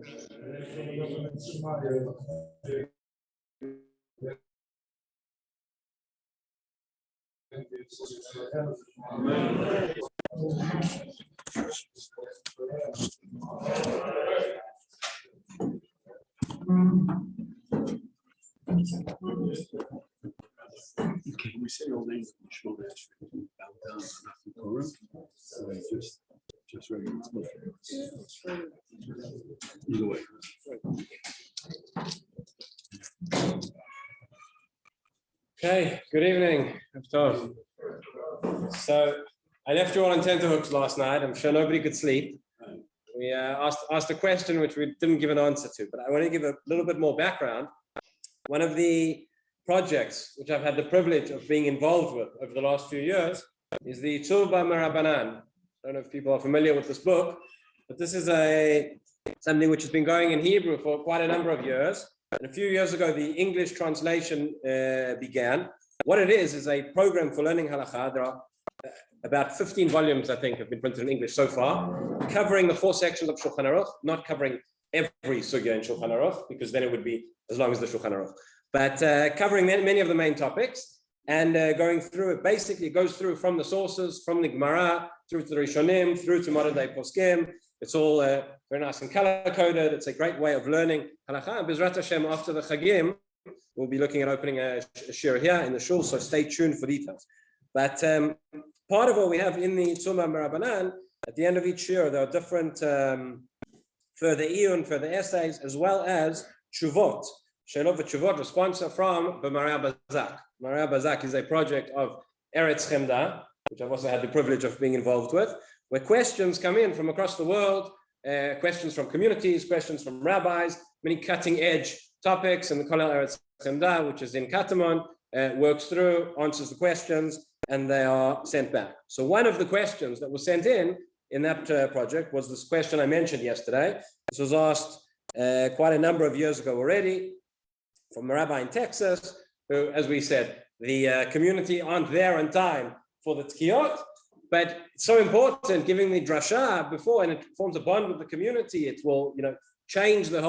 Okay, we say all names in Shmona Esrei, bow down, so just ready. Either way. Okay, good evening. So I left you all on tenterhooks last night. I'm sure nobody could sleep. We asked a question which we didn't give an answer to, but I want to give a little bit more background. One of the projects which I've had the privilege of being involved with over the last few years is the Tzuba Marabanan. I don't know if people are familiar with this book, but this is something which has been going in Hebrew for quite a number of years. And a few years ago, the English translation began. What it is a program for learning halakha. There are about 15 volumes, I think, have been printed in English so far, covering the 4 sections of Shulchan Aruch, not covering every sugya in Shulchan Aruch, because then it would be as long as the Shulchan Aruch, but covering many of the main topics and going through it. Basically, it goes through from the sources, from the Gemara, through to the Rishonim, through to modern day poskim. It's all very nice and color-coded. It's a great way of learning halakha. And Bezrat Hashem, after the Chagim, we'll be looking at opening a shiur here in the shul, so stay tuned for details. But part of what we have in the Tzuma Merabanan, at the end of each year, there are different further iyun, further essays, as well as Shuvot. She'elot v'Tshuvot, responsa from Mariv Bazak. Mariv Bazak is a project of Eretz Chemda, which I've also had the privilege of being involved with, where questions come in from across the world, questions from communities, questions from rabbis, many cutting-edge topics, and the Kollel Eretz Chemda, which is in Katamon, works through, answers the questions, and they are sent back. So one of the questions that was sent in that project was this question I mentioned yesterday. This was asked quite a number of years ago already from a rabbi in Texas, who, as we said, the community aren't there on time for the tkiyot, but it's so important giving the drasha before, and it forms a bond with the community. It will, change the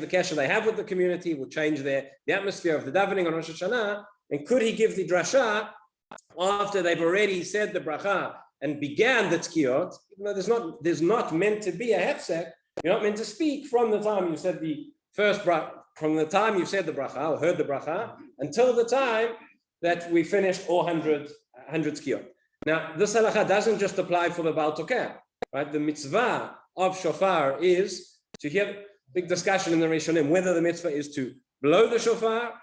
kesher they have with the community, will change the atmosphere of the davening on Rosh Hashanah. And could he give the drasha after they've already said the bracha and began the tkiyot? Even though there's not meant to be a hefsek, you're not meant to speak from the time you said the first bracha, from the time you said the bracha or heard the bracha until the time that we finished all 100 tkiyot. Now, this halacha doesn't just apply for the Baal Tokeh, right? The mitzvah of shofar is to hear. Big discussion in the Rishonim whether the mitzvah is to blow the shofar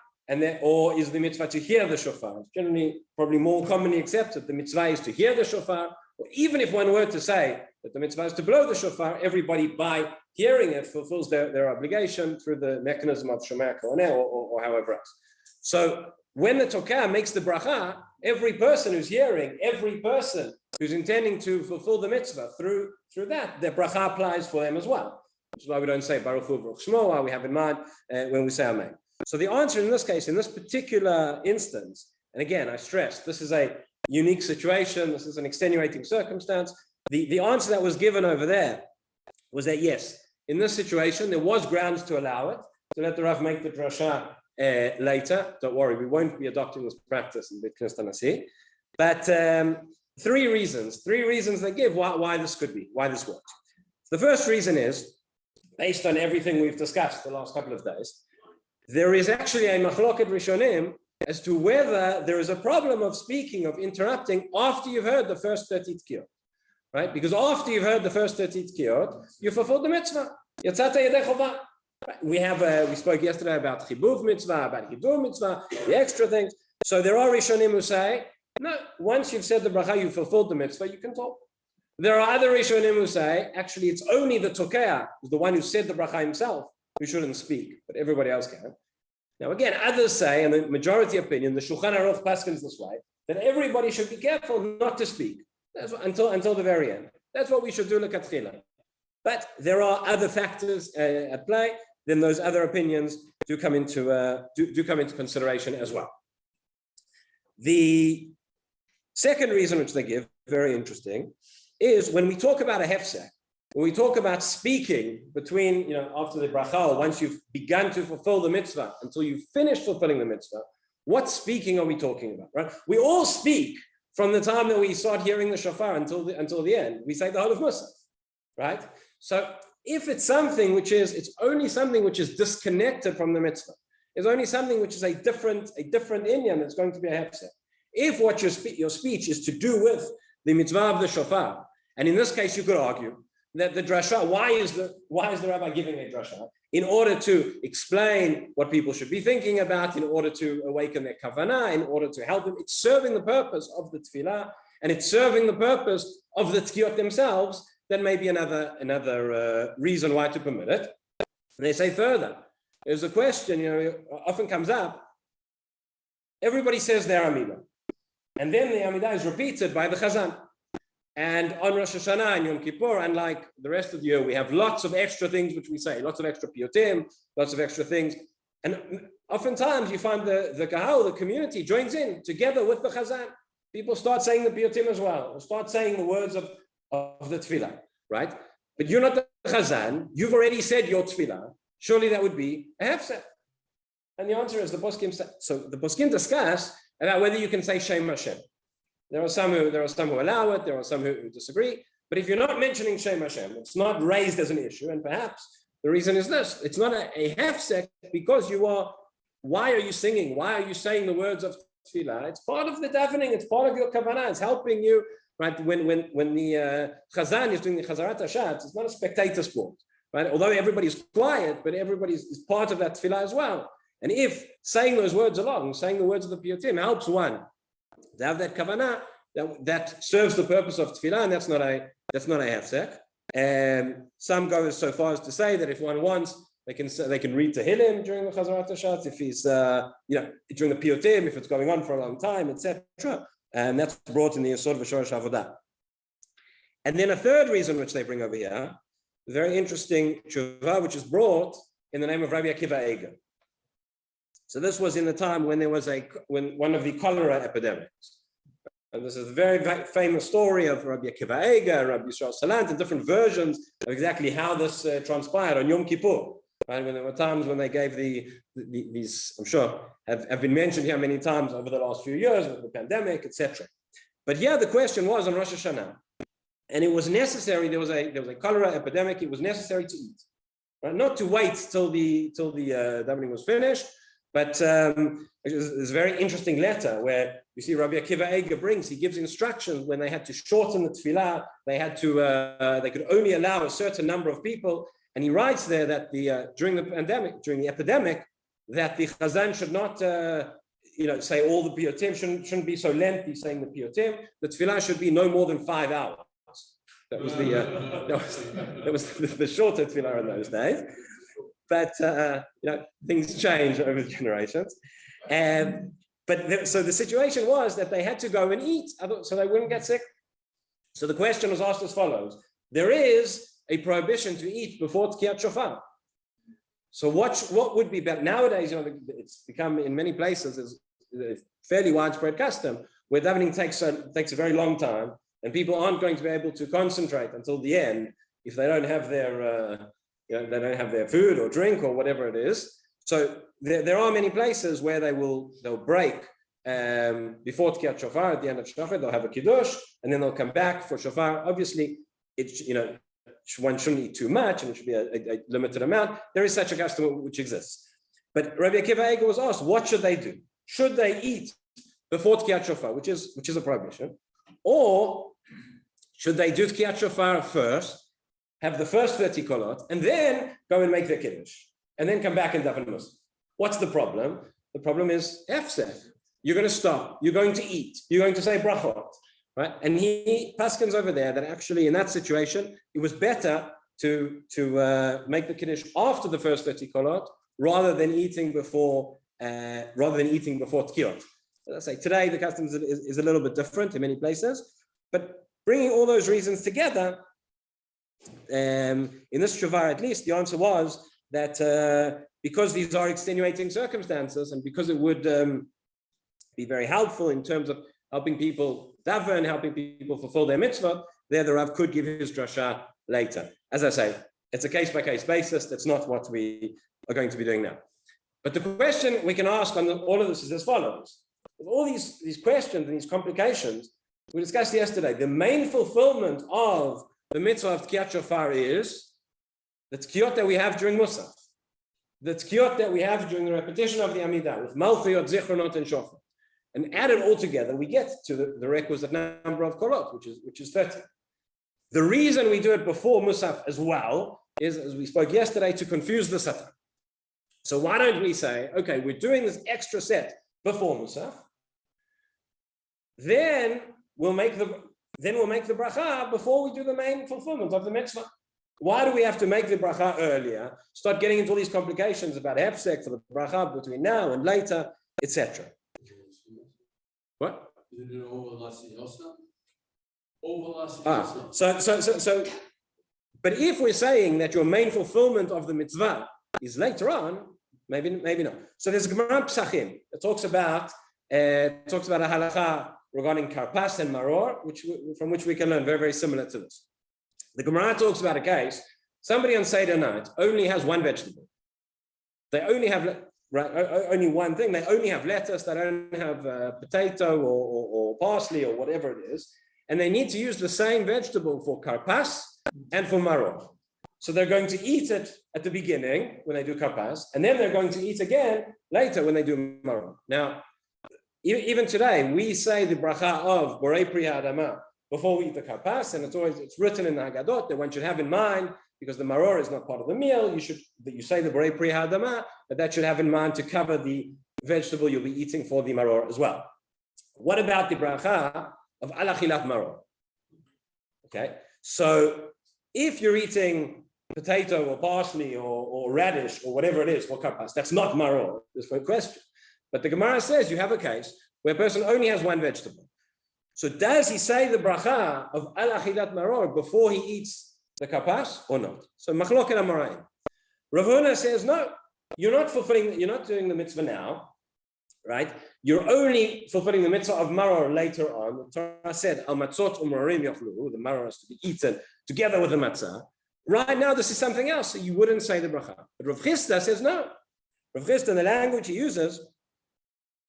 or is the mitzvah to hear the shofar. It's generally, probably more commonly accepted, the mitzvah is to hear the shofar, or even if one were to say that the mitzvah is to blow the shofar, everybody by hearing it fulfills their obligation through the mechanism of Shomer Kohaneh or however else. So when the Tokah makes the bracha, every person who's hearing, every person who's intending to fulfill the mitzvah through that, the bracha applies for them as well. Which is why we don't say Baruch Hu Baruch Shmo, we have in mind when we say Amen. So the answer in this case, in this particular instance, and again, I stress, this is a unique situation, this is an extenuating circumstance. The answer that was given over there was that yes, in this situation, there was grounds to allow it, to let the Rav make the drasha later. Don't worry, we won't be adopting this practice in Beit Knesset Nasi. But three reasons they give why this could be, why this works. The first reason is, based on everything we've discussed the last couple of days, there is actually a machloket rishonim as to whether there is a problem of speaking, of interrupting after you've heard the first 30 tkiyot, right? Because after you've heard the first 30 tkiyot, you fulfilled the mitzvah. Yatzata yedei chova. We spoke yesterday about chibuv mitzvah, about hidur mitzvah, the extra things. So there are rishonim who say, no, once you've said the bracha, you fulfilled the mitzvah, you can talk. There are other Rishonim who say, actually, it's only the Tokea, the one who said the bracha himself, who shouldn't speak, but everybody else can. Now, again, others say, and the majority opinion, the Shulchan Aruch paskins this way, that everybody should be careful not to speak until the very end. That's what we should do, l'katchila. But there are other factors at play. Then those other opinions do come into consideration as well. The second reason which they give, very interesting, is when we talk about a hefsek, when we talk about speaking between, after the bracha, once you've begun to fulfill the mitzvah until you finish fulfilling the mitzvah, what speaking are we talking about, right? We all speak from the time that we start hearing the shofar until the end. We say the whole of Musaf, right? So if it's something it's only something which is disconnected from the mitzvah, it's only something which is a different inyan that's going to be a hefsek. If what your speech is to do with the mitzvah of the shofar, and in this case you could argue that the drasha, why is the rabbi giving a drasha? In order to explain what people should be thinking about, in order to awaken their kavanah, in order to help them. It's serving the purpose of the tefillah, and it's serving the purpose of the tkiyot themselves. Then maybe another reason why to permit it. And they say further, there's a question, often comes up. Everybody says their Amidah, and then the Amidah is repeated by the Chazan. And on Rosh Hashanah and Yom Kippur, unlike the rest of the year, we have lots of extra things which we say, lots of extra piyotim, lots of extra things. And oftentimes you find the kahal, the community, joins in together with the Chazan. People start saying the piyotim as well, or start saying the words of the tefillah, right? But you're not the Chazan, you've already said your tefillah, surely that would be a hefsek. And the answer is the poskim. So the poskim discuss about whether you can say Shem Hashem. There are some who allow it, there are some who disagree. But if you're not mentioning Shem Hashem, it's not raised as an issue, and perhaps the reason is this: it's not a hefsek because why are you singing? Why are you saying the words of tefillah? It's part of the davening, it's part of your kavanah, it's helping you, right? When the chazan is doing the chazarat hashatz, it's not a spectator sport, right? Although everybody's quiet, but everybody is part of that tefillah as well. And if saying those words along, saying the words of the piyotim helps one to have that kavanah that serves the purpose of tefillah, and that's not a hefsek. And some go so far as to say that if one wants, they can read Tehillim during the Chazarat Hashatz, if he's during the piyotim, if it's going on for a long time, etc. And that's brought in the Yesod V'Shorosh Avodah. And then a third reason which they bring over here, a very interesting tshuva, which is brought in the name of Rabbi Akiva Eiger. So this was in the time when there was when one of the cholera epidemics. And this is a very famous story of Rabbi Akiva Eiger, Rabbi Yisrael Salant, and different versions of exactly how this transpired on Yom Kippur. Right? When there were times when they gave these, I'm sure, have been mentioned here many times over the last few years with the pandemic, etc. But here the question was on Rosh Hashanah, and it was necessary. There was a cholera epidemic. It was necessary to eat, right? Not to wait till the davening was finished. But there's a very interesting letter where you see Rabbi Akiva Eiger he gives instructions when they had to shorten the tefillah, they could only allow a certain number of people. And he writes there that during the epidemic, that the chazan should not, say all the piyotim, shouldn't be so lengthy saying the piyotim. The tefillah should be no more than 5 hours. That was the shorter tefillah in those days. But things change over the generations, so the situation was that they had to go and eat, so they wouldn't get sick. So the question was asked as follows: there is a prohibition to eat before Tkiyat Shofar. So what would be better nowadays? It's become in many places is a fairly widespread custom where davening takes a very long time, and people aren't going to be able to concentrate until the end if they don't have their they don't have their food or drink or whatever it is. So there are many places where they'll break before Tkiyat Shofar. At the end of Shofar, they'll have a kiddush, and then they'll come back for Shofar. Obviously, one shouldn't eat too much, and it should be a limited amount. There is such a custom which exists. But Rabbi Akiva Eiger was asked, what should they do? Should they eat before Tkiyat Shofar, which is a prohibition, or should they do Tkiyat Shofar first, have the first 30 kolot, and then go and make their kiddush, and then come back and daven musaf? What's the problem? The problem is hefsek. You're going to stop. You're going to eat. You're going to say brachot, right? And he paskins over there that actually in that situation, it was better to make the kiddush after the first 30 kolot rather than eating before tkiyot. As I say, today the custom is a little bit different in many places, but bringing all those reasons together. In this tshuva, at least, the answer was that because these are extenuating circumstances, and because it would be very helpful in terms of helping people daven, helping people fulfill their mitzvah, there the Rav could give his drasha later. As I say, it's a case-by-case basis. That's not what we are going to be doing now. But the question we can ask on all of this is as follows. With all these questions and these complications, we discussed yesterday, the main fulfillment of the mitzvah of Tkiyat Shofar is the tkiyot that we have during Musaf, the tkiyot that we have during the repetition of the Amidah, with Malchiyot, Zichronot, and Shofar. And add it all together, we get to the requisite number of korot, which is 30. The reason we do it before Musaf as well is, as we spoke yesterday, to confuse the Satan. So why don't we say, okay, we're doing this extra set before Musaf, then we'll make the bracha before we do the main fulfillment of the mitzvah. Why do we have to make the bracha earlier? Start getting into all these complications about hefsek for the bracha between now and later, etc. What? So, but if we're saying that your main fulfillment of the mitzvah is later on, maybe not. So there's a Gemara Psachim that talks about a halacha regarding karpas and maror, from which we can learn very, very similar to this. The Gemara talks about a case, somebody on Seder night only has one vegetable. They only have only one thing. They only have lettuce, they don't have potato or parsley or whatever it is. And they need to use the same vegetable for karpas and for maror. So they're going to eat it at the beginning when they do karpas, and then they're going to eat again later when they do maror. Now, even today, we say the bracha of Borei Pri Ha'adama before we eat the karpas, and it's written in the Haggadot that one should have in mind, because the maror is not part of the meal, you say the Borei Pri Ha'adama, but that should have in mind to cover the vegetable you'll be eating for the maror as well. What about the bracha of Al Achilat Maror? Okay, so if you're eating potato or parsley or radish or whatever it is for karpas, that's not maror. There's no question. But the Gemara says you have a case where a person only has one vegetable. So does he say the bracha of Al Achilat Maror before he eats the karpas or not? So Machloket Amoraim. Rav Huna says no. You're not doing the mitzvah now, right? You're only fulfilling the mitzvah of maror later on. The Torah said al matzot u'marim yochlu, the maror is to be eaten together with the matzah. Right now, this is something else, so you wouldn't say the bracha. But Rav Chisda says no. Rav Chisda, in the language he uses,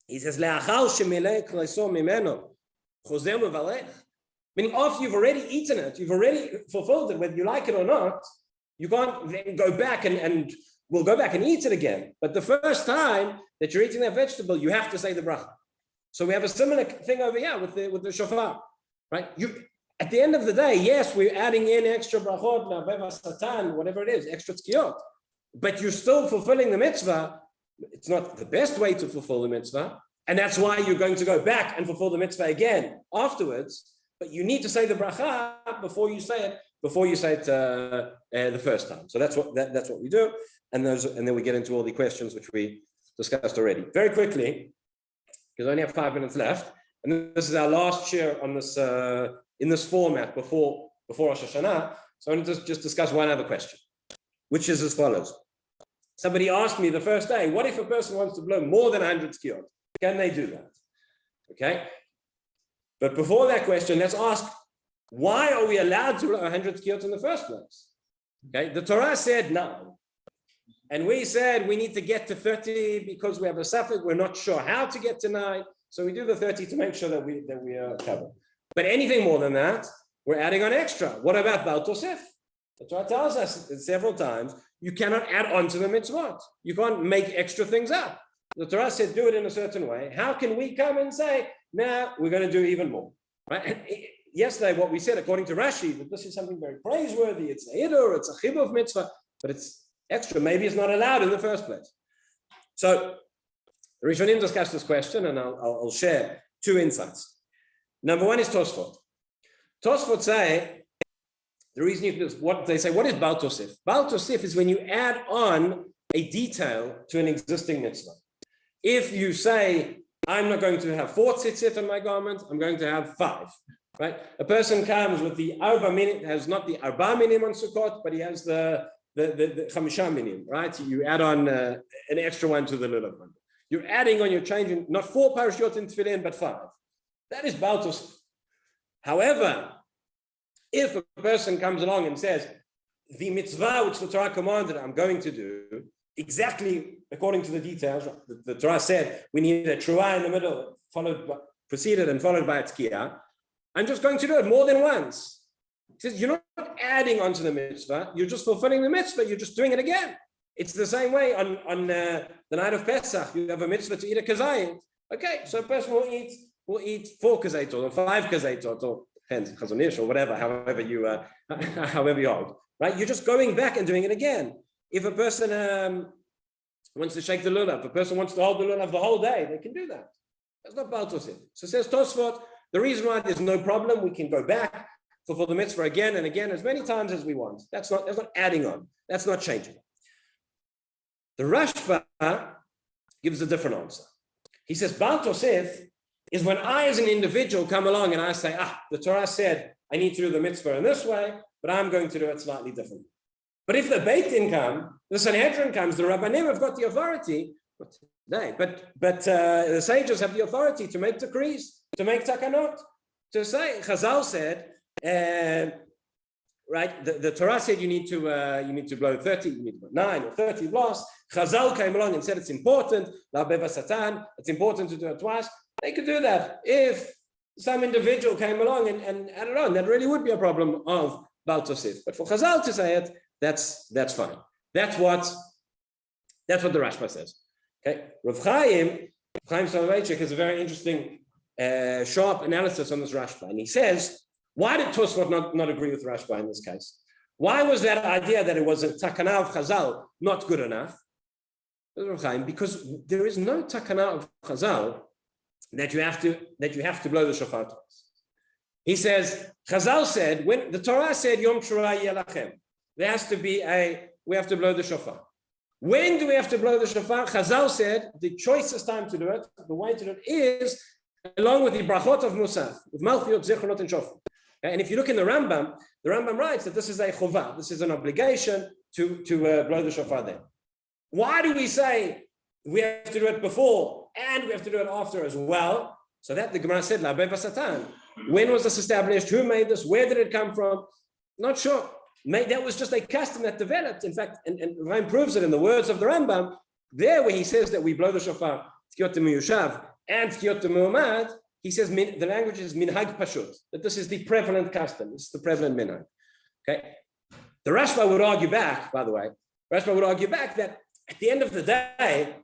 he says, le'achal shemelech leiso mimeno, chozer mevalech. Meaning, after you've already eaten it, you've already fulfilled it, whether you like it or not, you can't then go back and we'll go back and eat it again. But the first time that you're eating that vegetable, you have to say the bracha. So we have a similar thing over here with the shofar, right? At the end of the day, yes, we're adding in extra brachot, na'aveva satan, whatever it is, extra tkiyot, but you're still fulfilling the mitzvah. It's not the best way to fulfill the mitzvah, and that's why you're going to go back and fulfill the mitzvah again afterwards. But you need to say the bracha before you say it the first time. So that's what we do, and then we get into all the questions which we discussed already. Very quickly, because I only have 5 minutes left, and this is our last share on this in this format before Rosh Hashanah. So I want to just discuss one other question, which is as follows. Somebody asked me the first day, what if a person wants to blow more than 100 tkiyot? Can they do that? Okay. But before that question, let's ask, why are we allowed to blow 100 tkiyot in the first place? Okay. The Torah said no. And we said we need to get to 30 because we have a suffix. We're not sure how to get to 9. So we do the 30 to make sure that we are covered. But anything more than that, we're adding on extra. What about Baal Tosef? The Torah tells us several times, you cannot add on to the mitzvot. You can't make extra things up. The Torah said, do it in a certain way. How can we come and say, nah, we're going to do even more? Right? And yesterday, what we said, according to Rashi, that this is something very praiseworthy. It's a hidur, it's a chibuv mitzvah, but it's extra. Maybe it's not allowed in the first place. So, Rishonim discussed this question, and I'll share 2 insights. Number 1 is Tosfot. Tosfot say, the reason you do this, what they say, what is Baal Tosef? Baal Tosef is when you add on a detail to an existing mitzvah. If you say, I'm not going to have 4 tzitzit on my garment, I'm going to have 5, right? A person comes with the arba minim, has not the arba minim on Sukkot, but he has the chamisha minim, right? You add on an extra one to the lulav one. You're adding on, you're changing, not 4 parashiot in tefillin, but 5. That is Baal Tosef. However, If a person comes along and says, the mitzvah which the Torah commanded I'm going to do, exactly according to the details, the Torah said we need a truah in the middle, preceded and followed by a tkiyah, I'm just going to do it more than once. He says, you're not adding onto the mitzvah, you're just fulfilling the mitzvah, you're just doing it again. It's the same way on the night of Pesach, you have a mitzvah to eat a kazayit. Okay, so a person will eat 4 kazayit or 5 kazayit or depends, chazonish or whatever, however you hold. Right? You're just going back and doing it again. If a person wants to shake the lulav, if a person wants to hold the lulav the whole day, they can do that. That's not Baal Tosef. So says Tosfot, the reason why there's no problem, we can go back, fulfill the mitzvah again and again, as many times as we want. That's not adding on. That's not changing. The Rashba gives a different answer. He says, Baal Tosef is when I as an individual come along and I say, the Torah said I need to do the mitzvah in this way, but I'm going to do it slightly different. But if the Beit Din come, the Sanhedrin comes, the Rabbanim have got the authority, not today, but the sages have the authority to make decrees, to make takanot, to say, Chazal said, right, the Torah said you need to blow 30, you need to blow 9 or 30 blasts. Chazal came along and said it's important, it's important to do it twice. They could do that. If some individual came along and added on, that really would be a problem of Baal Tosef. But for Chazal to say it, that's fine. That's what the Rashba says. Okay, Rav Chaim Soloveitchik has a very interesting, sharp analysis on this Rashba, and he says, why did Tosfot not agree with Rashba in this case? Why was that idea that it was a takana of Chazal not good enough? Rav Chaim, because there is no takana of Chazal that you have to blow the shofar twice. He says, Chazal said, when the Torah said Yom Teruah Yelachem, we have to blow the shofar. When do we have to blow the shofar? Chazal said the choicest time to do it, the way to do it is along with the brachot of Musaf, with Malchiyot, Zichronot, and Shofar. And if you look in the Rambam writes that this is a chovah, this is an obligation to blow the shofar there. Why do we say we have to do it before and we have to do it after as well? So that the Gemara said, La Beva Satan. When was this established? Who made this? Where did it come from? Not sure. That was just a custom that developed. In fact, and Ryan proves it in the words of the Rambam, there where he says that we blow the shofar, Tkiyot Miyushav and Tkiyot Muhammad, he says the language is minhag pashut, that this is the prevalent custom, this is the prevalent minhag. Okay. The Rashba would argue back, by the way, that at the end of the day,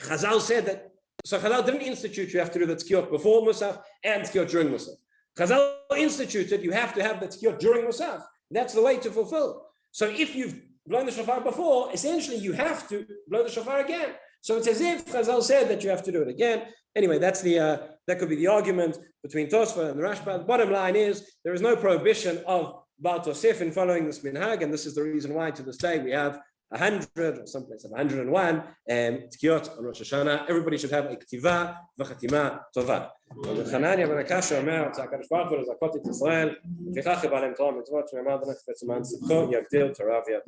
Chazal said that, so Chazal didn't institute you have to do the tkiyot before Musaf and tkiyot during Musaf. Chazal instituted you have to have the tkiyot during Musaf. That's the way to fulfill. So if you've blown the shofar before, essentially you have to blow the shofar again. So it's as if Chazal said that you have to do it again. Anyway, that could be the argument between Tosfot and the Rashba. The bottom line is there is no prohibition of Baal Tosef in following this minhag, and this is the reason why to this day we have 100 or someplace 101 tkiyot on Rosh Hashanah. Everybody should have a ktiva v'chatima tova. Chananya ben Akasha אומר, רוצה הקדוש ברוך הוא לזכות את ישראל, לפיכך יבא להם תורה ומצוות שנאמר דרך חפץ למען צדקו יגדיל תורה וידע.